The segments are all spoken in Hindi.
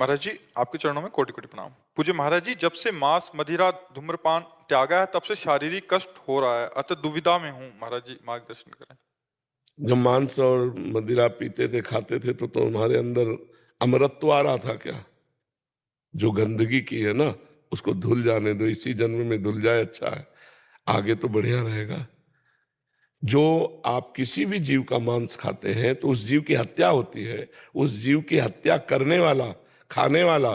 महाराज जी, आपके चरणों में कोटि कोटि प्रणाम। पूज्य महाराज जी, जब से मांस मदिरा धूम्रपान त्यागा है तब से शारीरिक कष्ट हो रहा है, अतः दुविधा में हूँ। महाराज जी मार्गदर्शन करें। जब मांस और मदिरा पीते थे खाते थे तो तुम्हारे अंदर अमरत्व आ रहा था क्या? जो गंदगी की है ना उसको धुल जाने दो, इसी जन्म में धुल जाए अच्छा है, आगे तो बढ़िया रहेगा। जो आप किसी भी जीव का मांस खाते हैं तो उस जीव की हत्या होती है। उस जीव की हत्या करने वाला, खाने वाला,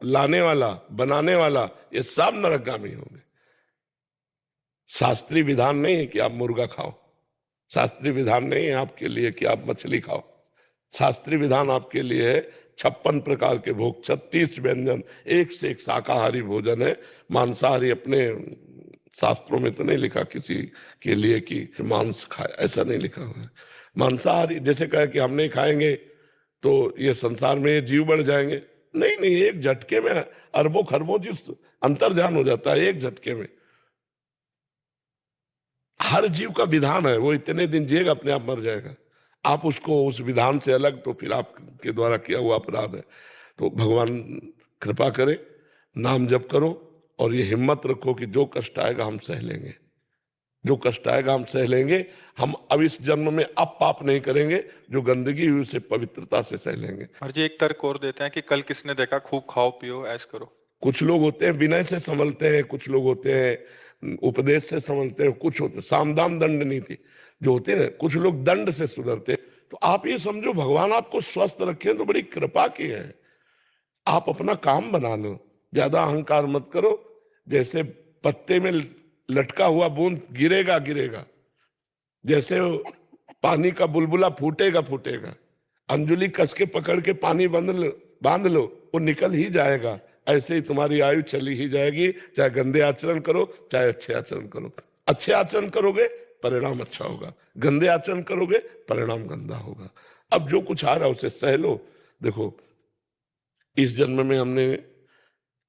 लाने वाला, बनाने वाला, ये सब नरकगामी होंगे। शास्त्रीय विधान नहीं है कि आप मुर्गा खाओ, शास्त्रीय विधान नहीं है आपके लिए कि आप मछली खाओ। शास्त्रीय विधान आपके लिए है 56 प्रकार के भोग, 36 व्यंजन, एक से एक शाकाहारी भोजन है। मांसाहारी अपने शास्त्रों में तो नहीं लिखा किसी के लिए कि मांस खाए, ऐसा नहीं लिखा हुआ है। मांसाहारी जैसे कहे कि हम नहीं खाएंगे तो ये संसार में ये जीव बढ़ जाएंगे, नहीं नहीं, एक झटके में अरबों खरबों जीव अंतर्ध्यान हो जाता है, एक झटके में। हर जीव का विधान है, वो इतने दिन जिएगा, अपने आप मर जाएगा। आप उसको उस विधान से अलग, तो फिर आपके द्वारा किया हुआ अपराध है। तो भगवान कृपा करे, नाम जप करो और ये हिम्मत रखो कि जो कष्ट आएगा हम सह लेंगे, जो कष्ट आएगा हम सह लेंगे। हम अब इस जन्म में अब पाप नहीं करेंगे, जो गंदगी हुई उसे पवित्रता से सह लेंगे। महाराज जी, एक तर्क और देते हैं कि कल किसने देखा, खूब खाओ पियो ऐश करो। कुछ लोग होते हैं विनय से संभलते हैं, कुछ लोग होते हैं उपदेश से संभलते हैं, कुछ होते सामदान दंड नीति जो होते हैं, कुछ लोग दंड से सुधरते हैं। तो आप ये समझो भगवान आपको स्वस्थ रखे तो बड़ी कृपा की है। आप अपना काम बना लो, ज्यादा अहंकार मत करो। जैसे पत्ते में लटका हुआ बूंद गिरेगा गिरेगा, जैसे पानी का बुलबुला फूटेगा फूटेगा, अंजुली कस के पकड़ के पानी बांध लो, वो निकल ही जाएगा। ऐसे ही तुम्हारी आयु चली ही जाएगी, चाहे गंदे आचरण करो चाहे अच्छे आचरण करो। अच्छे आचरण करोगे परिणाम अच्छा होगा, गंदे आचरण करोगे परिणाम गंदा होगा। अब जो कुछ आ रहा है उसे सह लो। देखो, इस जन्म में हमने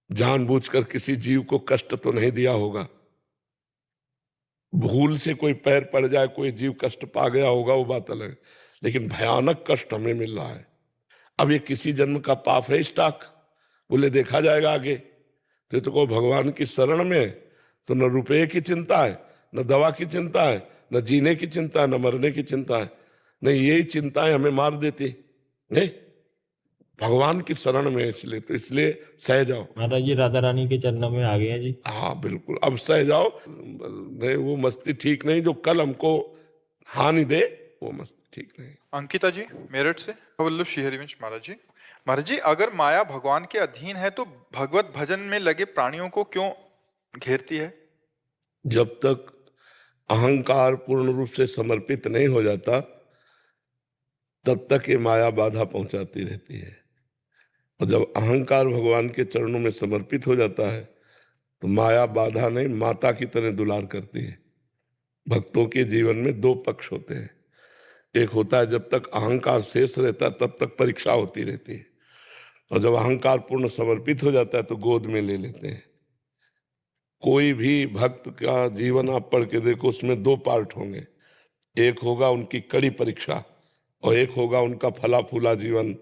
जानबूझकर किसी जीव को कष्ट तो नहीं दिया होगा। भूल से कोई पैर पड़ जाए, कोई जीव कष्ट पा गया होगा, वो बात अलग, लेकिन भयानक कष्ट हमें मिल रहा है। अब ये किसी जन्म का पाप है स्टॉक, बोले देखा जाएगा आगे। तो को भगवान की शरण में तो न रुपये की चिंता है, न दवा की चिंता है, न जीने की चिंता है, न मरने की चिंता है। नहीं, यही चिंताएं हमें मार देती। नहीं, भगवान की शरण में, इसलिए सह जाओ। महाराज जी राधा रानी के चरणों में आ गए हैं जी। हाँ बिल्कुल, अब सह जाओ। नहीं, वो मस्ती ठीक नहीं जो कल हमको हानि दे, वो मस्ती ठीक नहीं। अंकिता जी मेरठ से। वल्लभ श्री हरिवंश। महाराज जी, महाराज जी, अगर माया भगवान के अधीन है तो भगवत भजन में लगे प्राणियों को क्यों घेरती है? जब तक अहंकार पूर्ण रूप से समर्पित नहीं हो जाता तब तक ये माया बाधा पहुंचाती रहती है। और जब अहंकार भगवान के चरणों में समर्पित हो जाता है तो माया बाधा नहीं, माता की तरह दुलार करती है। भक्तों के जीवन में दो पक्ष होते हैं। एक होता है जब तक अहंकार शेष रहता है तब तक परीक्षा होती रहती है, और जब अहंकार पूर्ण समर्पित हो जाता है तो गोद में ले लेते हैं। कोई भी भक्त का जीवन आप पढ़ के देखो, उसमें दो पार्ट होंगे। एक होगा उनकी कड़ी परीक्षा और एक होगा उनका फला फूला जीवन,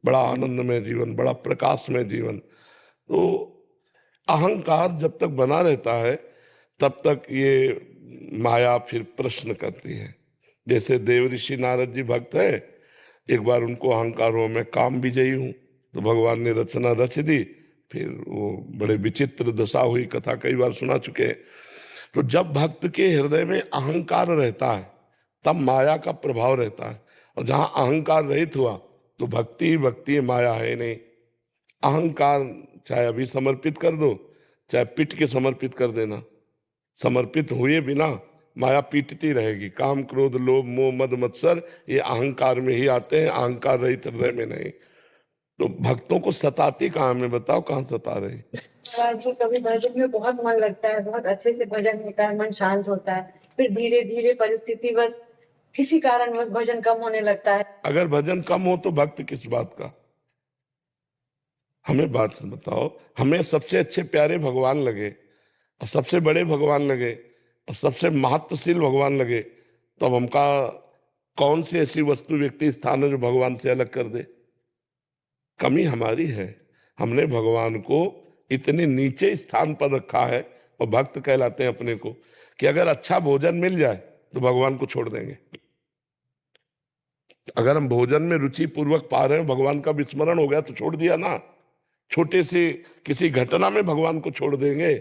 बड़ा आनंदमय जीवन, बड़ा प्रकाशमय जीवन। तो अहंकार जब तक बना रहता है तब तक ये माया फिर प्रश्न करती है। जैसे देवऋषि नारद जी भक्त है, एक बार उनको अहंकार हो मैं काम विजयी हूं, तो भगवान ने रचना रच दी, फिर वो बड़े विचित्र दशा हुई, कथा कई बार सुना चुके हैं। तो जब भक्त के हृदय में अहंकार रहता है तब माया का प्रभाव रहता है, और जहां अहंकार रहित हुआ तो भक्ति ही भक्ति है, माया है नहीं। अहंकार चाहे अभी समर्पित कर दो, चाहे पीट के समर्पित कर देना, समर्पित हुए बिना माया पीटती रहेगी। काम क्रोध लोभ मोह मद मत्सर ये अहंकार में ही आते हैं, अहंकार रहित हृदय में नहीं। तो भक्तों को सताती कहाँ, में बताओ कहाँ सता रही? जी कभी भजन में बहुत मन लगता है, बहुत अच्छे से भजन होता है, मन शांत होता है, फिर धीरे धीरे परिस्थिति बस किसी कारणवश भजन कम होने लगता है। अगर भजन कम हो तो भक्त किस बात का? हमें बात से बताओ। हमें सबसे अच्छे प्यारे भगवान लगे और सबसे बड़े भगवान लगे और सबसे महत्वशील भगवान लगे, तो अब हमका कौन सी ऐसी वस्तु व्यक्ति स्थान है जो भगवान से अलग कर दे? कमी हमारी है। हमने भगवान को इतने नीचे स्थान पर रखा है, और भक्त कहलाते हैं अपने को, कि अगर अच्छा भोजन मिल जाए तो भगवान को छोड़ देंगे। अगर हम भोजन में रुचि पूर्वक पा रहे हैं, भगवान का विस्मरण हो गया तो छोड़ दिया ना। छोटे से किसी घटना में भगवान को छोड़ देंगे,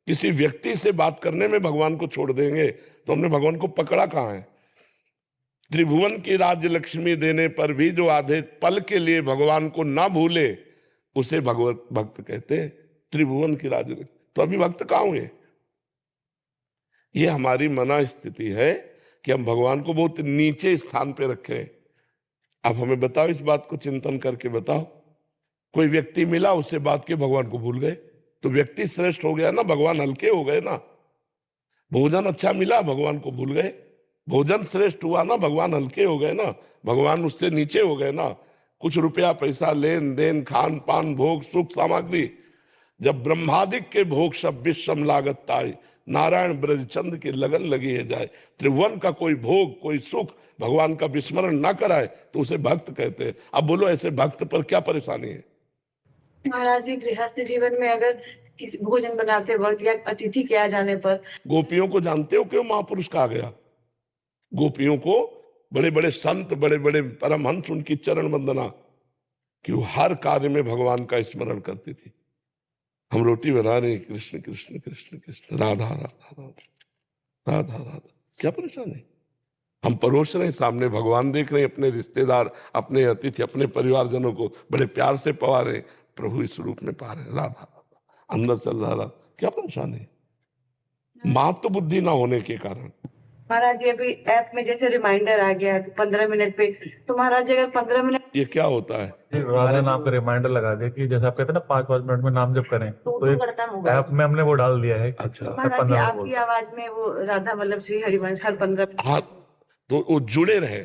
किसी व्यक्ति से बात करने में भगवान को छोड़ देंगे, तो हमने भगवान को पकड़ा कहाँ है? त्रिभुवन की राज्य लक्ष्मी देने पर भी जो आधे पल के लिए भगवान को ना भूले, उसे भगवत भक्त कहते हैं। त्रिभुवन की राज्य लक्ष्मी, तो अभी भक्त कहाँ हुए? ये हमारी मना स्थिति है कि हम भगवान को बहुत नीचे स्थान पे रखें। आप हमें बताओ, इस बात को चिंतन करके बताओ। कोई व्यक्ति मिला, उससे बात के भगवान को भूल गए, तो व्यक्ति श्रेष्ठ हो गया ना, भगवान हल्के हो गए ना। भोजन अच्छा मिला, भगवान को भूल गए, भोजन श्रेष्ठ हुआ ना, भगवान हल्के हो गए ना, भगवान उससे नीचे हो गए ना। कुछ रुपया पैसा, लेन देन, खान पान, भोग सुख सामग्री, जब ब्रह्मादिक के भोग सब विश्वम लागत ताई, नारायण ब्रजचंद की लगन लगी है जाए। त्रिभुवन का कोई भोग, कोई सुख भगवान का विस्मरण ना कराए तो उसे भक्त कहते हैं। अब बोलो, ऐसे भक्त पर क्या परेशानी है? महाराज जी, गृहस्थ जीवन में अगर किसी भोजन बनाते वक्त या अतिथि के आ जाने पर, गोपियों को जानते हो क्यों महापुरुष कहा गया? गोपियों को बड़े बड़े संत, बड़े बड़े परमहंस, उनकी चरण वंदना, कि वो हर कार्य में भगवान का स्मरण करती थी। हम रोटी बना रहे, कृष्ण कृष्ण कृष्ण कृष्ण, राधा राधा राधा राधा राधा, क्या परेशानी? हम परोस रहे हैं, सामने भगवान देख रहे हैं, अपने रिश्तेदार, अपने अतिथि, अपने परिवारजनों को बड़े प्यार से पवा रहे हैं, प्रभु इस रूप में पा रहे हैं, राधा राधा अंदर चल रहा, क्या परेशानी? मात बुद्धि ना होने के कारण। महाराज जी अभी ऐप में जैसे रिमाइंडर आ गया 15 मिनट पे, तो महाराज जी अगर 15 मिनट, ये क्या होता है? राधा नाम का रिमाइंडर लगा दिया कि जैसे आप कहते हैं ना 5-5 मिनट में नाम जप करें, तो तो खत्म होगा। ऐप में हमने वो डाल दिया है। अच्छा। महाराज जी आपकी आवाज में वो राधा वल्लभ श्री हरिवंश हर 15 हाँ, तो वो जुड़े रहे।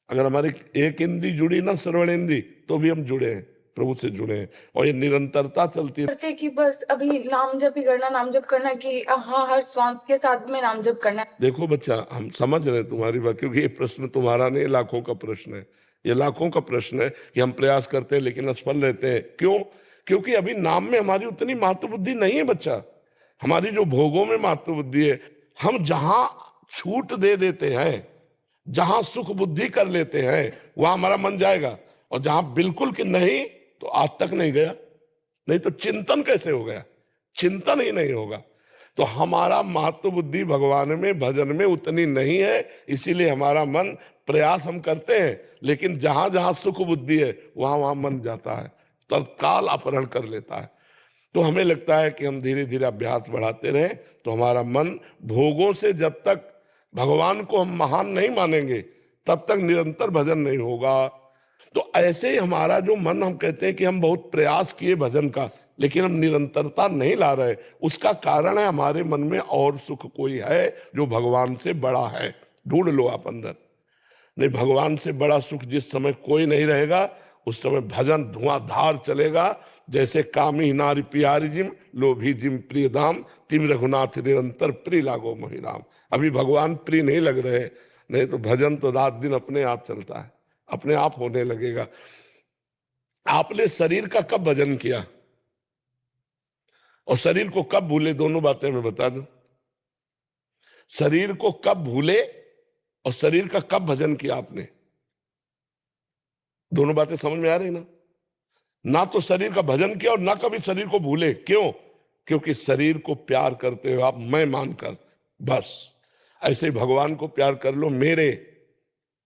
अगर हमारी एक इंद्री जुड़ी ना, श्रवण इंद्री, तो भी हम जुड़े हैं, प्रभु से जुड़े हैं, और ये निरंतरता चलती है। करते कि बस अभी नाम जप ही करना, नाम जप करना, कि हाँ हर श्वास के साथ में नाम जप करना। देखो बच्चा, हम समझ रहे हैं तुम्हारी बात, क्योंकि ये प्रश्न तुम्हारा नहीं, लाखों का प्रश्न है। ये लाखों का प्रश्न है कि हम प्रयास करते हैं लेकिन असफल रहते हैं। क्यों? क्योंकि अभी नाम में हमारी उतनी महत्व बुद्धि नहीं है बच्चा। हमारी जो भोगों में महत्व बुद्धि है, हम जहां छूट दे देते हैं, जहां सुख बुद्धि कर लेते हैं, वहां हमारा मन जाएगा, और जहां बिल्कुल कि नहीं, तो आज तक नहीं गया। नहीं तो चिंतन कैसे हो गया? चिंतन ही नहीं होगा। तो हमारा महत्व बुद्धि भगवान में, भजन में उतनी नहीं है, इसीलिए हमारा मन, प्रयास हम करते हैं, लेकिन जहां जहां सुख बुद्धि है वहां वहां मन जाता है, तत्काल अपहरण कर लेता है। तो हमें लगता है कि हम धीरे धीरे अभ्यास बढ़ाते रहें तो हमारा मन भोगों से, जब तक भगवान को हम महान नहीं मानेंगे तब तक निरंतर भजन नहीं होगा। तो ऐसे ही हमारा जो मन, हम कहते हैं कि हम बहुत प्रयास किए भजन का, लेकिन हम निरंतरता नहीं ला रहे, उसका कारण है हमारे मन में और सुख कोई है जो भगवान से बड़ा है। ढूंढ लो आप अंदर। नहीं, भगवान से बड़ा सुख जिस समय कोई नहीं रहेगा, उस समय भजन धुआंधार चलेगा। जैसे कामी नारी प्यारी जिम, लोभी जिम प्रिय दाम, तिम रघुनाथ निरंतर प्रिय लागो मोहिराम। अभी भगवान प्रिय नहीं लग रहे, नहीं तो भजन तो रात दिन अपने आप चलता है, अपने आप होने लगेगा। आपने शरीर का कब भजन किया और शरीर को कब भूले, दोनों बातें मैं बता दूं। शरीर को कब भूले और शरीर का कब भजन किया आपने, दोनों बातें समझ में आ रही ना? ना तो शरीर का भजन किया और ना कभी शरीर को भूले। क्यों? क्योंकि शरीर को प्यार करते हो आप मैं मानकर, बस ऐसे ही भगवान को प्यार कर लो मेरे,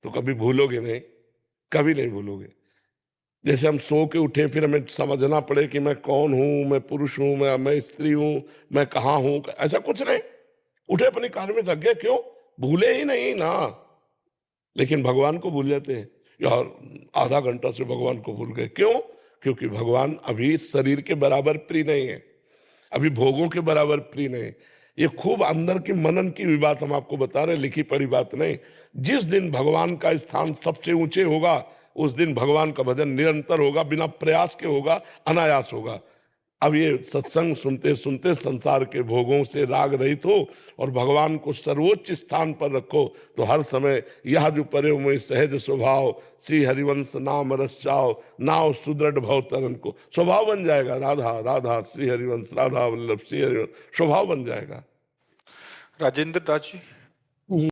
तो कभी भूलोगे नहीं, कभी नहीं भूलोगे। जैसे हम सो के उठे, फिर हमें समझना पड़े कि मैं कौन हूं, मैं पुरुष हूं, मैं स्त्री हूं, मैं कहां हूं, ऐसा कुछ नहीं। उठे अपने कार्य में लग गए, क्यों? भूले ही नहीं ना। लेकिन भगवान को भूल जाते हैं यार, आधा घंटा से भगवान को भूल गए। क्यों? क्योंकि भगवान अभी शरीर के बराबर प्रिय नहीं है, अभी भोगों के बराबर प्रिय नहीं। ये खूब अंदर की मनन की भी बात हम आपको बता रहे हैं, लिखी पढ़ी बात नहीं। जिस दिन भगवान का स्थान सबसे ऊंचे होगा, उस दिन भगवान का भजन निरंतर होगा, बिना प्रयास के होगा, अनायास होगा। अब ये सत्संग सुनते सुनते संसार के भोगों से राग रहित हो और भगवान को सर्वोच्च स्थान पर रखो, तो हर समय यह जो परे में सहज स्वभाव श्री हरिवंश नाम रस चाओ नाव सुदृढ़ भव तरन को स्वभाव बन जाएगा। राधा राधा श्री हरिवंश, राधा वल्लभ श्री हरिवंश स्वभाव बन जाएगा। राजेंद्र दास जी,